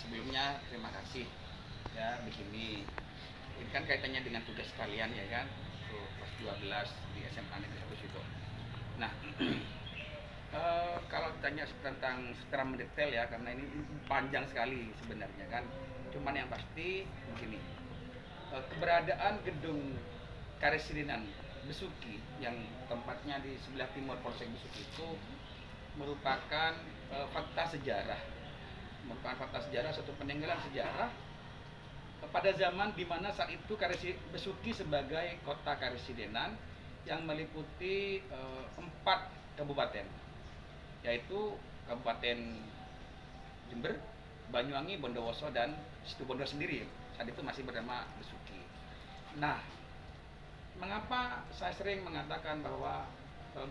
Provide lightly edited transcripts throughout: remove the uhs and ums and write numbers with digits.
sebelumnya terima kasih ya begini. Ini kan kaitannya dengan tugas kalian ya kan, untuk kelas 12 di SMA Negeri 1 Situ. Nah, kalau tanya tentang secara mendetail ya, karena ini panjang sekali sebenarnya kan. Cuman yang pasti begini, keberadaan gedung Karesidenan Besuki yang tempatnya di sebelah timur Polsek Besuki itu merupakan fakta sejarah, suatu peninggalan sejarah pada zaman di mana saat itu Besuki sebagai kota karesidenan yang meliputi 4 kabupaten, yaitu Kabupaten Jember, Banyuwangi, Bondowoso, dan Situbondo sendiri. Saat itu masih bernama Besuki. Nah, mengapa saya sering mengatakan bahwa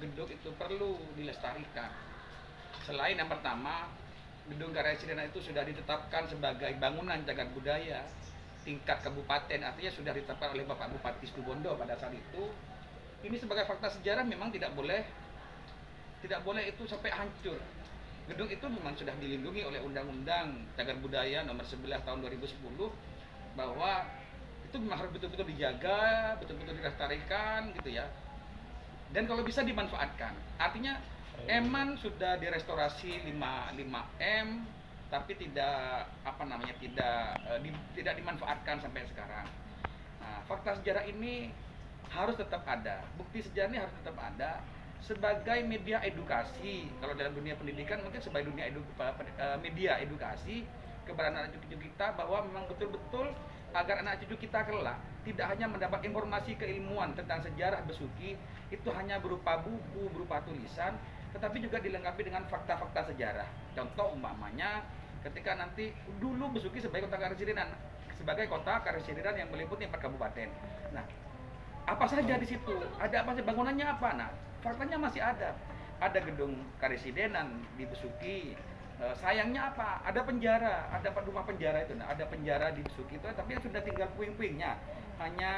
gedung itu perlu dilestarikan? Selain yang pertama, gedung Karesidenan itu sudah ditetapkan sebagai bangunan cagar budaya tingkat kabupaten, artinya sudah ditetapkan oleh Bapak Bupati Situbondo pada saat itu. Ini sebagai fakta sejarah memang tidak boleh itu sampai hancur. Gedung itu memang sudah dilindungi oleh Undang-Undang Cagar Budaya Nomor 11 Tahun 2010, bahwa itu memang harus betul-betul dijaga, betul-betul dilestarikan gitu ya. Dan kalau bisa dimanfaatkan. Artinya Eman sudah direstorasi 5M, tapi tidak tidak dimanfaatkan sampai sekarang. Nah, fakta sejarah ini harus tetap ada, bukti sejarah ini harus tetap ada sebagai media edukasi. Kalau dalam dunia pendidikan mungkin sebagai media edukasi kepada anak cucu kita, bahwa memang betul-betul agar anak cucu kita kelak tidak hanya mendapat informasi keilmuan tentang sejarah Besuki itu hanya berupa buku, berupa tulisan, tetapi juga dilengkapi dengan fakta-fakta sejarah. Contoh umpamanya ketika nanti dulu Besuki sebagai kota karesidenan yang meliputi 4 kabupaten. Nah, apa saja di situ? Ada apa sih, bangunannya apa? Nah, faktanya masih ada. Ada gedung karesidenan di Besuki. Sayangnya apa? Ada penjara, ada rumah penjara itu. Nah, ada penjara di Besuki itu, tapi sudah tinggal puing-puingnya, hanya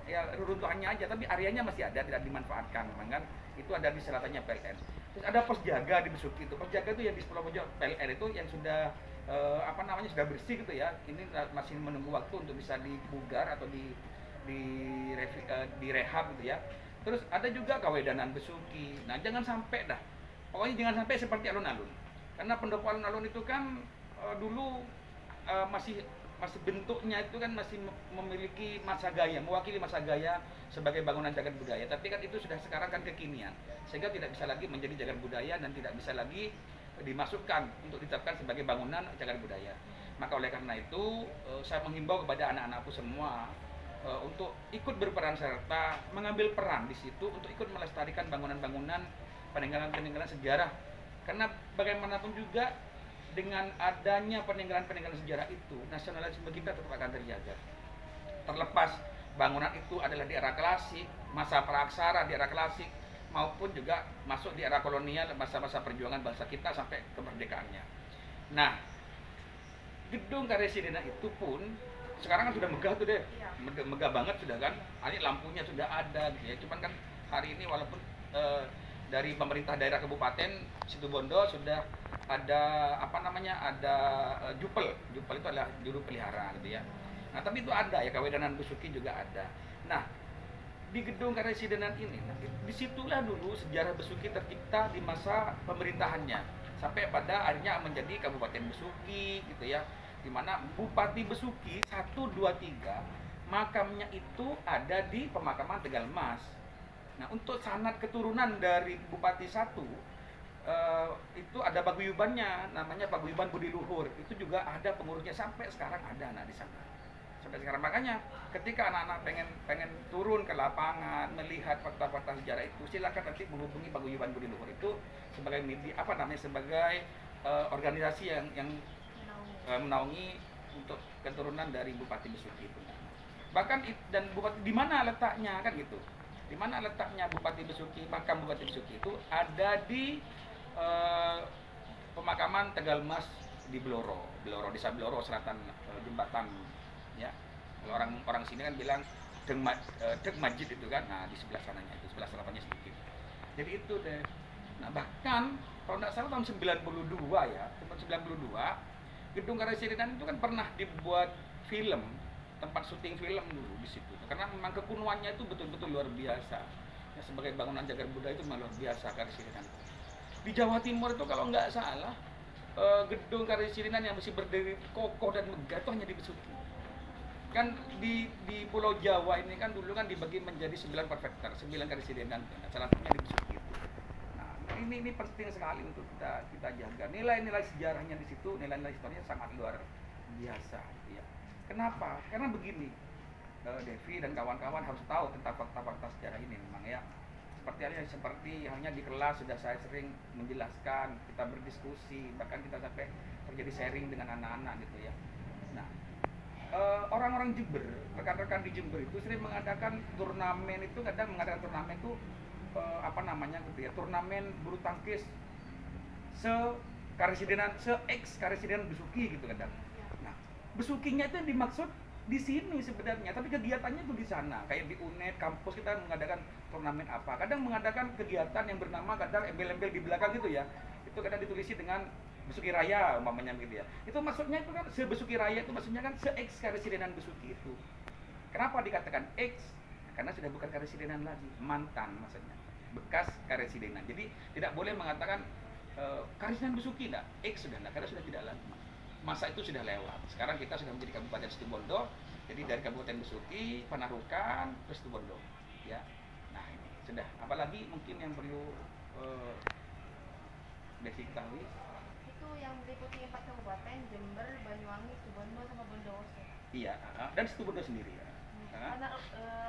ya reruntuhannya aja, tapi areanya masih ada, tidak dimanfaatkan. Memang kan itu ada di selatannya PLN. Terus ada Persjaga di Besuki itu. Persjaga itu yang di sebelah pojok PLN itu yang sudah sudah bersih gitu ya. Ini masih menunggu waktu untuk bisa dibugar atau direhab gitu ya. Terus ada juga Kawedanan Besuki. Nah, jangan sampai dah. Pokoknya jangan sampai seperti alun-alun. Karena pendopo alun-alun itu kan dulu masih bentuknya itu kan masih memiliki masa gaya, mewakili masa gaya sebagai bangunan cagar budaya. Tapi kan itu sudah sekarang kan kekinian, sehingga tidak bisa lagi menjadi cagar budaya dan tidak bisa lagi dimasukkan untuk ditetapkan sebagai bangunan cagar budaya. Maka oleh karena itu saya menghimbau kepada anak-anakku semua untuk ikut berperan serta mengambil peran di situ untuk ikut melestarikan bangunan-bangunan peninggalan-peninggalan sejarah. Karena bagaimanapun juga dengan adanya peninggalan-peninggalan sejarah itu, nasionalisme kita tetap akan terjaga. Terlepas bangunan itu adalah di era klasik, masa praksara di era klasik, maupun juga masuk di era kolonial, masa-masa perjuangan bangsa kita sampai kemerdekaannya. Nah, gedung Karesidenan itu pun sekarang kan sudah megah tuh deh, megah banget sudah kan. Ini lampunya sudah ada gitu ya. Cuman kan hari ini walaupun dari pemerintah daerah Kabupaten Situbondo sudah ada ada jupel itu adalah juru pelihara gitu ya. Nah, tapi itu ada ya, Kawedanan Besuki juga ada. Nah, di gedung Karesidenan ini, disitulah dulu sejarah Besuki tercipta di masa pemerintahannya sampai pada akhirnya menjadi Kabupaten Besuki gitu ya, di mana Bupati Besuki 1, 2, 3 makamnya itu ada di pemakaman Tegalmas. Nah, untuk sanad keturunan dari Bupati 1 itu ada paguyubannya, namanya Paguyuban Budi Luhur. Itu juga ada pengurusnya sampai sekarang ada di sana. Sampai sekarang, makanya ketika anak-anak pengen turun ke lapangan melihat fakta-fakta sejarah itu, silakan nanti menghubungi Paguyuban Budi Luhur itu sebagai media sebagai organisasi yang menaungi untuk keturunan dari Bupati Besuki itu. Bahkan dan Bupati di mana letaknya kan gitu. Di mana letaknya Bupati Besuki, makam Bupati Besuki itu ada di pemakaman Tegalmas di Bloro, Desa Bloro, selatan jembatan ya. Kalau orang sini kan bilang Dek Majid itu kan. Nah, di sebelah sananya itu, sebelah selatannya sedikit. Jadi itu deh. Nah, bahkan kalau tidak salah tahun 92 ya, tahun 92 Gedung Karesidenan itu kan pernah dibuat film, tempat syuting film dulu di situ. Karena memang kekunuannya itu betul-betul luar biasa. Ya, sebagai bangunan cagar budaya itu memang luar biasa Karesidenan. Di Jawa Timur itu kalau nggak salah gedung Karesidenan yang masih berdiri kokoh dan megah itu hanya di Besuki. Kan di Pulau Jawa ini kan dulu kan dibagi menjadi 9 prefektur, 9 Karesidenan. Nah, salah satunya di Besuki itu. Nah, ini penting sekali untuk kita jaga. Nilai-nilai sejarahnya di situ, nilai-nilai historinya sangat luar biasa. Ya. Kenapa? Karena begini, Devi dan kawan-kawan harus tahu tentang fakta-fakta sejarah ini memang ya. Seperti halnya di kelas sudah saya sering menjelaskan, kita berdiskusi, bahkan kita sampai terjadi sharing dengan anak-anak gitu ya. Nah, orang-orang Jember, rekan-rekan di Jember itu sering mengadakan turnamen itu, kadang mengadakan turnamen itu apa namanya gitu ya, turnamen bulu tangkis Karesidenan, ex Karesidenan Besuki gitu kadang. Nah, Besukinya itu yang dimaksud di sini sebenarnya, tapi kegiatannya tuh di sana. Kayak di UNED kampus kita mengadakan turnamen apa, kadang mengadakan kegiatan yang bernama, kadang embel-embel di belakang gitu ya, itu kadang ditulisi dengan Besuki Raya umpamanya gitu ya. Itu maksudnya itu kan Besuki Raya itu maksudnya kan ex Karesidenan Besuki itu. Kenapa dikatakan ex? Karena sudah bukan Karesidenan lagi, mantan maksudnya, bekas Karesidenan. Jadi tidak boleh mengatakan Karesidenan Besuki enggak, ex sudah enggak, karena sudah tidak lagi. Masa itu sudah lewat. Sekarang kita sudah menjadi Kabupaten Situbondo. Jadi dari Kabupaten Besuki, Panarukan, terus Situbondo. Ya. Nah, ini sudah. Apalagi mungkin yang perlu Desi ketahui? Itu yang meliputi 4 kabupaten, Jember, Banyuwangi, Situbondo, sama Bondowoso. Iya, dan Situbondo sendiri ya.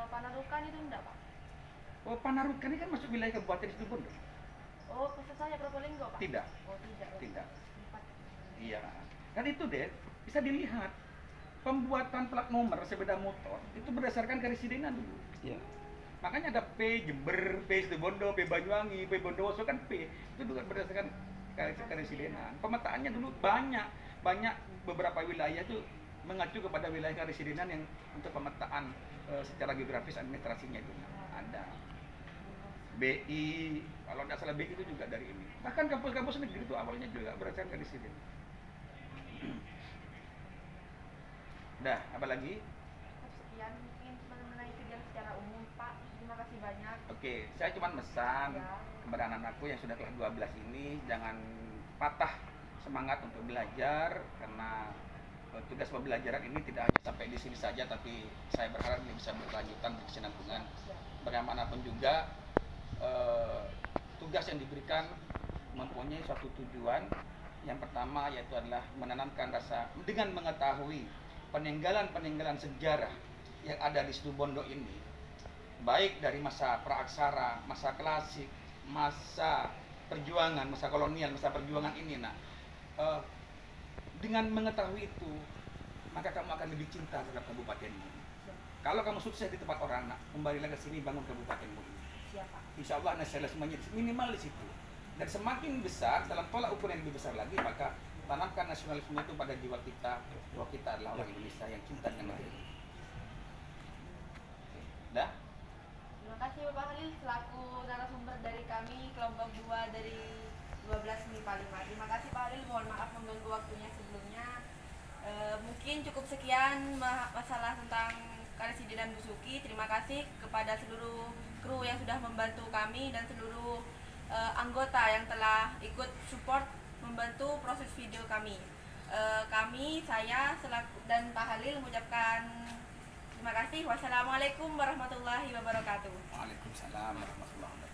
Panarukan itu enggak, Pak? Oh, Panarukan ini kan masuk wilayah Kabupaten Situbondo. Oh, maksud saya Probolinggo, Pak? Tidak. Oh, tidak. Tidak. 4. Iya. Dan itu deh bisa dilihat pembuatan plat nomor sepeda motor itu berdasarkan Karesidenan dulu. Iya. Makanya ada P Jember, P Situbondo, P Banyuwangi, P Bondowoso kan P. Itu juga berdasarkan Karesidenan. Pemetaannya dulu banyak beberapa wilayah itu mengacu kepada wilayah Karesidenan yang untuk pemetaan secara geografis administrasinya itu ada. BI, kalau tidak salah BI itu juga dari ini. Bahkan kampus-kampus negeri itu awalnya juga berdasarkan Karesidenan. Dah, apa lagi? Sekian mungkin mengenai kegiatan secara umum, Pak. Terima kasih banyak. Oke, saya cuma pesan Ya. kepada anak-anakku yang sudah kelas 12 ini, jangan patah semangat untuk belajar, karena tugas pembelajaran ini tidak hanya sampai di sini saja, tapi saya berharap ini bisa berkelanjutan, berkesinambungan. Bagaimanapun juga tugas yang diberikan mempunyai suatu tujuan. Yang pertama yaitu adalah menanamkan rasa, dengan mengetahui peninggalan-peninggalan sejarah yang ada di Situbondo ini, baik dari masa praaksara, masa klasik, masa perjuangan, masa kolonial, masa perjuangan ini. Nah, dengan mengetahui itu, maka kamu akan lebih cinta terhadap kabupatenmu. Kalau kamu sukses di tempat orang, nah, kembalilah ke sini, bangun kabupatenmu ini. Siapa? Insya Allah nasionalismenya minimal di situ. Dan semakin besar, dalam tolak ukur yang lebih besar lagi, maka tanamkan nasionalisme itu pada jiwa kita, bahwa kita adalah orang Indonesia yang cinta dengan negeri. Dah? Terima kasih Bapak Halil selaku narasumber dari kami kelompok 2 dari 12 MIPA 5. Terima kasih Pak Halil, mohon maaf mengganggu waktunya sebelumnya. Mungkin cukup sekian masalah tentang Karesidenan Besuki. Terima kasih kepada seluruh kru yang sudah membantu kami dan seluruh anggota yang telah ikut support membantu proses video kami. Saya selaku dan Pak Halil mengucapkan terima kasih. Wassalamualaikum warahmatullahi wabarakatuh. Waalaikumsalam warahmatullahi wabarakatuh.